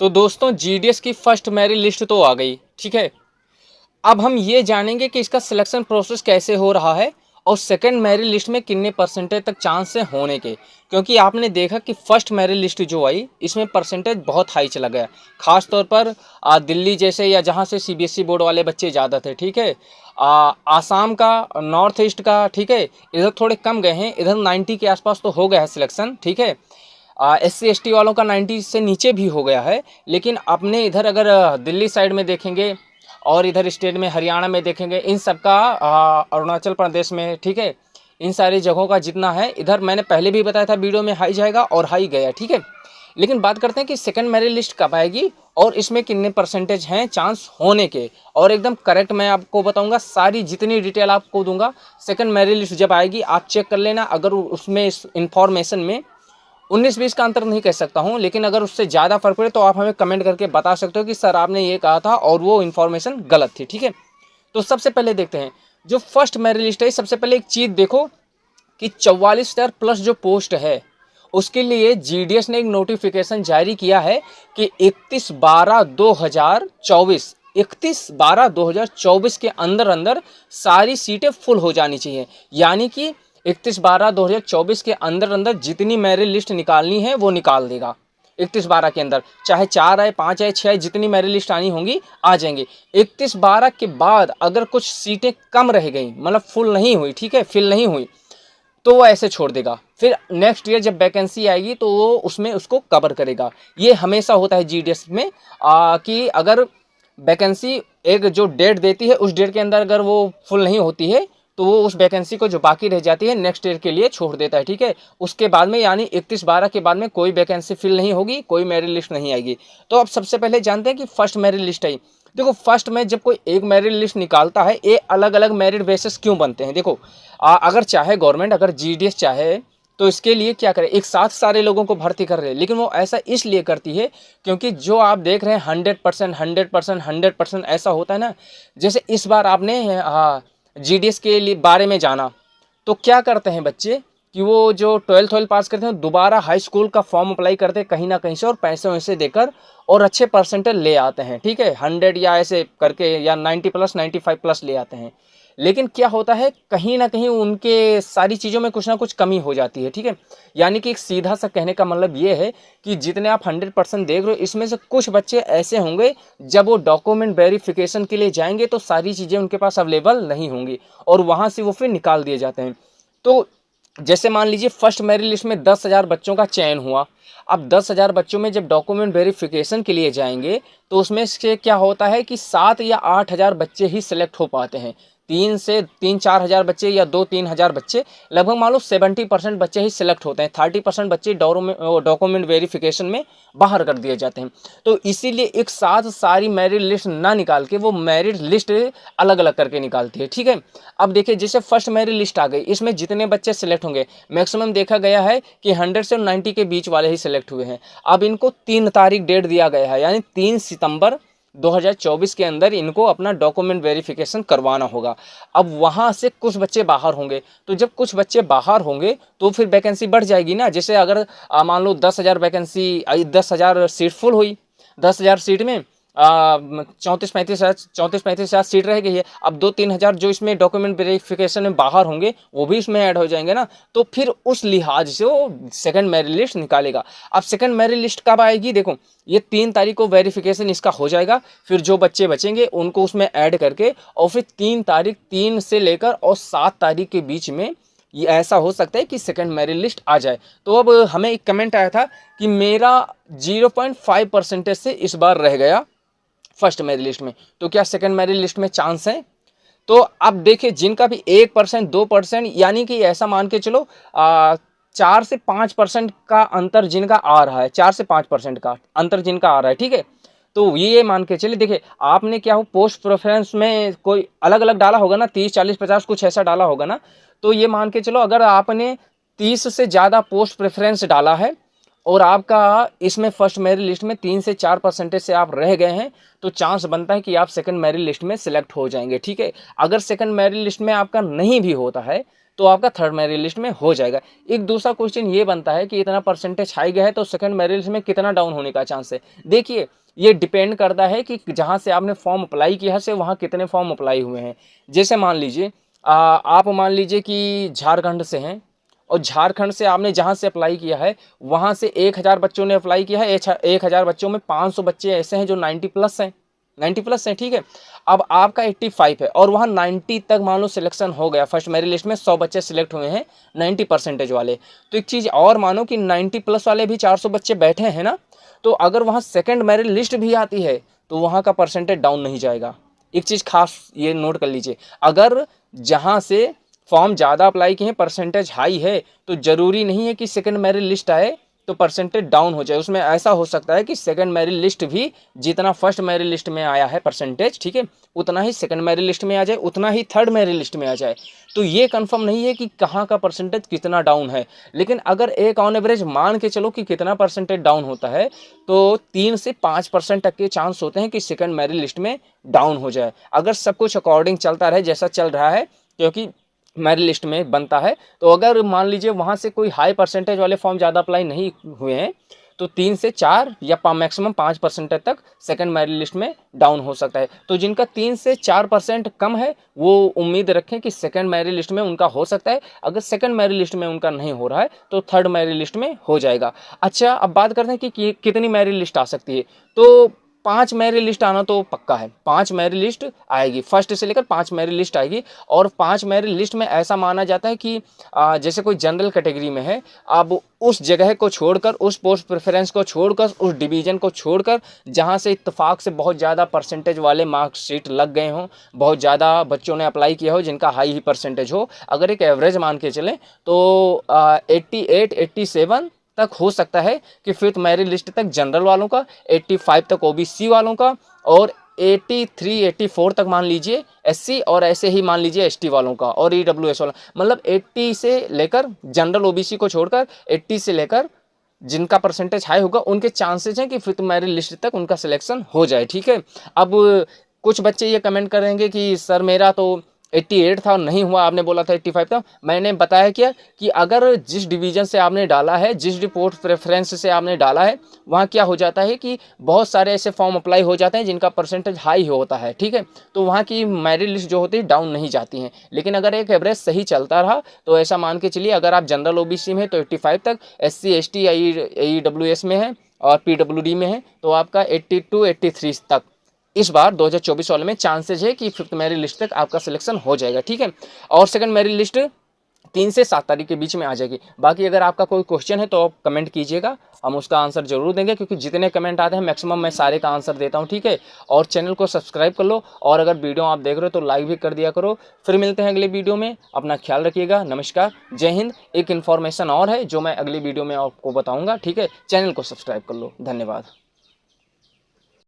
तो दोस्तों जीडीएस की फर्स्ट मेरिट लिस्ट तो आ गई, ठीक है। अब हम ये जानेंगे कि इसका सिलेक्शन प्रोसेस कैसे हो रहा है और सेकंड मेरिट लिस्ट में कितने परसेंटेज तक चांस है होने के। क्योंकि आपने देखा कि फर्स्ट मेरिट लिस्ट जो आई इसमें परसेंटेज बहुत हाई चला गया, खास तौर पर दिल्ली जैसे या जहाँ से सीबीएसई बोर्ड वाले बच्चे ज़्यादा थे, ठीक है। आसाम का, नॉर्थ ईस्ट का, ठीक है, इधर थोड़े कम गए हैं, इधर 90 के आसपास तो हो गया है सिलेक्शन, ठीक है। SC ST वालों का 90 से नीचे भी हो गया है। लेकिन अपने इधर अगर दिल्ली साइड में देखेंगे और इधर स्टेट में हरियाणा में देखेंगे, इन सब का अरुणाचल प्रदेश में, ठीक है, इन सारी जगहों का जितना है इधर मैंने पहले भी बताया था वीडियो में हाई जाएगा और हाई गया, ठीक है। लेकिन बात करते हैं कि सेकंड मेरिट लिस्ट कब आएगी और इसमें कितने परसेंटेज हैं चांस होने के, और एकदम करेक्ट मैं आपको बताऊंगा, सारी जितनी डिटेल आपको दूंगा। सेकंड मेरिट लिस्ट जब आएगी आप चेक कर लेना, अगर उसमें इस इंफॉर्मेशन में 19-20 का अंतर नहीं कह सकता हूं, लेकिन अगर उससे ज़्यादा फर्क पड़े तो आप हमें कमेंट करके बता सकते हो कि सर आपने ये कहा था और वो इन्फॉर्मेशन गलत थी, ठीक है। तो सबसे पहले देखते हैं जो फर्स्ट मेरिट लिस्ट है। सबसे पहले एक चीज़ देखो कि 44,000 प्लस जो पोस्ट है उसके लिए जीडीएस ने एक नोटिफिकेशन जारी किया है कि 31/12/2024 के अंदर अंदर सारी सीटें फुल हो जानी चाहिए। यानी कि 31/12/2024 के अंदर अंदर जितनी मेरिट लिस्ट निकालनी है वो निकाल देगा 31/12 के अंदर, चाहे 4 आए, 5 आए, 6 आए, जितनी मेरिट लिस्ट आनी होंगी आ जाएंगे। 31/12 के बाद अगर कुछ सीटें कम रह गई, मतलब फुल नहीं हुई, ठीक है, फिल नहीं हुई, तो वो ऐसे छोड़ देगा। फिर नेक्स्ट ईयर जब वैकेंसी आएगी तो वो उसमें उसको कवर करेगा। ये हमेशा होता है जीडीएस में कि अगर वैकेंसी एक जो डेट देती है उस डेट के अंदर अगर वो फुल नहीं होती है तो वो उस वैकेंसी को जो बाकी रह जाती है नेक्स्ट ईयर के लिए छोड़ देता है, ठीक है। उसके बाद में यानी 31/12 के बाद में कोई वैकेंसी फिल नहीं होगी, कोई मेरिट लिस्ट नहीं आएगी। तो अब सबसे पहले जानते हैं कि फर्स्ट मेरिट लिस्ट आई। देखो फर्स्ट में जब कोई एक मेरिट लिस्ट निकालता है, ये अलग अलग मेरिट बेसिस क्यों बनते हैं। देखो अगर चाहे गवर्नमेंट, अगर जीडीएस चाहे तो इसके लिए क्या करे, एक साथ सारे लोगों को भर्ती कर रहे हैं, लेकिन वो ऐसा इसलिए करती है क्योंकि जो आप देख रहे हैं 100%, 100%, 100% ऐसा होता है ना। जैसे इस बार आपने जीडीएस के लिए बारे में जाना तो क्या करते हैं बच्चे कि वो जो 12th पास करते हैं दोबारा हाई स्कूल का फॉर्म अप्लाई करते हैं कहीं ना कहीं से और पैसे वैसे देकर और अच्छे परसेंटेज ले आते हैं, ठीक है, 100 या ऐसे करके या 90+, 95+ ले आते हैं। लेकिन क्या होता है कहीं ना कहीं उनके सारी चीज़ों में कुछ ना कुछ कमी हो जाती है, ठीक है। यानी कि एक सीधा सा कहने का मतलब ये है कि जितने आप 100% देख रहे हो इसमें से कुछ बच्चे ऐसे होंगे जब वो डॉक्यूमेंट वेरिफिकेशन के लिए जाएंगे तो सारी चीज़ें उनके पास अवेलेबल नहीं होंगी और वहाँ से वो फिर निकाल दिए जाते हैं। तो जैसे मान लीजिए फर्स्ट मेरिट लिस्ट में 10,000 बच्चों का चयन हुआ। अब 10,000 बच्चों में जब डॉक्यूमेंट वेरिफिकेशन के लिए जाएंगे तो उसमें से क्या होता है कि 7 या 8,000 बच्चे ही सिलेक्ट हो पाते हैं। 3-4 हज़ार बच्चे या 2-3 हज़ार बच्चे, लगभग मान लो 70% बच्चे ही सिलेक्ट होते हैं। 30% बच्चे डॉक्यूमेंट वेरिफिकेशन में बाहर कर दिए जाते हैं। तो इसीलिए एक साथ सारी मेरिट लिस्ट ना निकाल के वो मेरिट लिस्ट अलग अलग करके निकालती है, ठीक है। अब देखिए जैसे फर्स्ट मेरिट लिस्ट आ गई, इसमें जितने बच्चे सिलेक्ट होंगे मैक्सिमम देखा गया है कि 100 से 90 के बीच वाले ही सिलेक्ट हुए हैं। अब इनको 3 तारीख डेट दिया गया है, यानी 3 सितंबर 2024 के अंदर इनको अपना डॉक्यूमेंट वेरिफिकेशन करवाना होगा। अब वहाँ से कुछ बच्चे बाहर होंगे, तो जब कुछ बच्चे बाहर होंगे तो फिर वैकेंसी बढ़ जाएगी ना। जैसे अगर मान लो 10,000 वैकेंसी, 10,000 सीट फुल हुई, 10,000 सीट में 34-35,000 सीट रह गई है। अब 2-3 हज़ार जो इसमें डॉक्यूमेंट वेरिफिकेशन में बाहर होंगे वो भी इसमें ऐड हो जाएंगे ना। तो फिर उस लिहाज से वो सेकंड मेरिट लिस्ट निकालेगा। अब सेकंड मेरिट लिस्ट कब आएगी, देखो ये 3 तारीख को वेरिफिकेशन इसका हो जाएगा। फिर जो बच्चे बचेंगे उनको उसमें ऐड करके और फिर 3 तारीख, 3 से लेकर और 7 तारीख के बीच में ये ऐसा हो सकता है कि सेकंड मेरिट लिस्ट आ जाए। तो अब हमें एक कमेंट आया था कि मेरा 0.5% से इस बार रह गया फर्स्ट मेरिट लिस्ट में, तो क्या सेकंड मेरिट लिस्ट में चांस है। तो अब देखिए जिनका भी 1%, 2%, यानी कि ऐसा मान के चलो 4 से 5% का अंतर जिनका आ रहा है, 4 से 5% का अंतर जिनका आ रहा है, ठीक है। तो ये मान के चलिए, देखिए आपने क्या हो पोस्ट प्रेफरेंस में कोई अलग अलग डाला होगा ना, 30, 40, 50 कुछ ऐसा डाला होगा ना। तो ये मान के चलो अगर आपने 30 से ज़्यादा पोस्ट प्रेफरेंस डाला है और आपका इसमें फर्स्ट मेरिट लिस्ट में 3 से 4% से आप रह गए हैं तो चांस बनता है कि आप सेकंड मेरिट लिस्ट में सिलेक्ट हो जाएंगे, ठीक है। अगर सेकंड मेरिट लिस्ट में आपका नहीं भी होता है, तो आपका थर्ड मेरिट लिस्ट में हो जाएगा। एक दूसरा क्वेश्चन ये बनता है कि इतना परसेंटेज हाई गया है तो सेकंड मेरिट लिस्ट में कितना डाउन होने का चांस है। देखिए ये डिपेंड करता है कि जहाँ से आपने फॉर्म अप्लाई किया है से वहाँ कितने फॉर्म अप्लाई हुए हैं। जैसे मान लीजिए आप मान लीजिए कि झारखंड से हैं और झारखंड से आपने जहाँ से अप्लाई किया है वहाँ से 1000 बच्चों ने अप्लाई किया है। 1000 बच्चों में 500 बच्चे ऐसे हैं जो 90 प्लस हैं, 90 प्लस हैं, ठीक है। अब आपका 85 है और वहाँ 90 तक मान लो सिलेक्शन हो गया, फर्स्ट मेरिट लिस्ट में 100 बच्चे सिलेक्ट हुए हैं 90 परसेंटेज वाले। तो एक चीज़ और मानो कि 90 प्लस वाले भी 400 बच्चे बैठे हैं ना, तो अगर वहाँ सेकंड मेरिट लिस्ट भी आती है तो वहाँ का परसेंटेज डाउन नहीं जाएगा। एक चीज़ खास ये नोट कर लीजिए, अगर जहाँ से फॉर्म ज़्यादा अप्लाई किए हैं परसेंटेज हाई है तो ज़रूरी नहीं है कि सेकंड मेरिट लिस्ट आए तो परसेंटेज डाउन हो जाए। उसमें ऐसा हो सकता है कि सेकंड मेरिट लिस्ट भी जितना फर्स्ट मेरिट लिस्ट में आया है परसेंटेज, ठीक है, उतना ही सेकंड मेरिट लिस्ट में आ जाए, उतना ही थर्ड मेरिट लिस्ट में आ जाए। तो ये कंफर्म नहीं है कि कहाँ का परसेंटेज कितना डाउन है। लेकिन अगर एक ऑन एवरेज मान के चलो कि कितना परसेंटेज डाउन होता है तो 3 से 5% तक के चांस होते हैं कि सेकंड मेरिट लिस्ट में डाउन हो जाए, अगर सब कुछ अकॉर्डिंग चलता रहे जैसा चल रहा है, क्योंकि मेरिट लिस्ट में बनता है। तो अगर मान लीजिए वहाँ से कोई हाई परसेंटेज वाले फॉर्म ज़्यादा अप्लाई नहीं हुए हैं तो 3 से 4 या मैक्सिमम 5% तक सेकंड मेरिट लिस्ट में डाउन हो सकता है। तो जिनका 3 से 4% कम है वो उम्मीद रखें कि सेकंड मेरिट लिस्ट में उनका हो सकता है। अगर सेकंड मेरिट लिस्ट में उनका नहीं हो रहा है तो थर्ड मेरिट लिस्ट में हो जाएगा। अच्छा, अब बात करते हैं कि कितनी मेरिट लिस्ट आ सकती है। तो 5 मेरिट लिस्ट आना तो पक्का है, 5 मेरिट लिस्ट आएगी, फर्स्ट से लेकर 5 मेरिट लिस्ट आएगी। और 5 मेरिट लिस्ट में ऐसा माना जाता है कि जैसे कोई जनरल कैटेगरी में है, अब उस जगह को छोड़कर, उस पोस्ट प्रेफरेंस को छोड़कर, उस डिवीज़न को छोड़कर जहां से इत्तेफाक से बहुत ज़्यादा परसेंटेज वाले मार्कशीट लग गए हों, बहुत ज़्यादा बच्चों ने अप्लाई किया हो जिनका हाई ही परसेंटेज हो, अगर एक एवरेज मान के चलें तो 88, 87 तक हो सकता है कि फिफ्थ मेरिट लिस्ट तक जनरल वालों का, 85 तक ओबीसी वालों का, और 83, 84 तक मान लीजिए एससी, और ऐसे ही मान लीजिए एसटी वालों का और ईडब्ल्यूएस वाला। मतलब 80 से लेकर जनरल ओबीसी को छोड़कर 80 से लेकर जिनका परसेंटेज हाई होगा उनके चांसेस हैं कि फिफ्थ मेरिट लिस्ट तक उनका सिलेक्शन हो जाए, ठीक है। अब कुछ बच्चे ये कमेंट करेंगे कि सर मेरा तो 88 था और नहीं हुआ, आपने बोला था 85 था। मैंने बताया क्या कि अगर जिस डिवीज़न से आपने डाला है, जिस रिपोर्ट प्रेफरेंस से आपने डाला है, वहाँ क्या हो जाता है कि बहुत सारे ऐसे फॉर्म अप्लाई हो जाते हैं जिनका परसेंटेज हाई होता है, ठीक है। तो वहाँ की मेरिट लिस्ट जो होती है डाउन नहीं जाती हैं। लेकिन अगर एक एवरेज सही चलता रहा तो ऐसा मान के चलिए, अगर आप जनरल ओबीसी में है तो 85 तक, SC ST AEWS में है और PWD में है तो आपका 82, 83 तक इस बार 2024 वाले में चांसेज है कि फिफ्थ मेरिट लिस्ट तक आपका सिलेक्शन हो जाएगा, ठीक है। और सेकंड मेरिट लिस्ट 3 से 7 तारीख के बीच में आ जाएगी। बाकी अगर आपका कोई क्वेश्चन है तो आप कमेंट कीजिएगा, हम उसका आंसर जरूर देंगे, क्योंकि जितने कमेंट आते हैं मैक्सिमम मैं सारे का आंसर देता हूं, ठीक है। और चैनल को सब्सक्राइब कर लो, और अगर वीडियो आप देख रहे हो तो लाइक भी कर दिया करो। फिर मिलते हैं अगले वीडियो में, अपना ख्याल रखिएगा, नमस्कार, जय हिंद। एक इन्फॉर्मेशन और है जो मैं अगली वीडियो में आपको बताऊँगा, ठीक है। चैनल को सब्सक्राइब कर लो, धन्यवाद।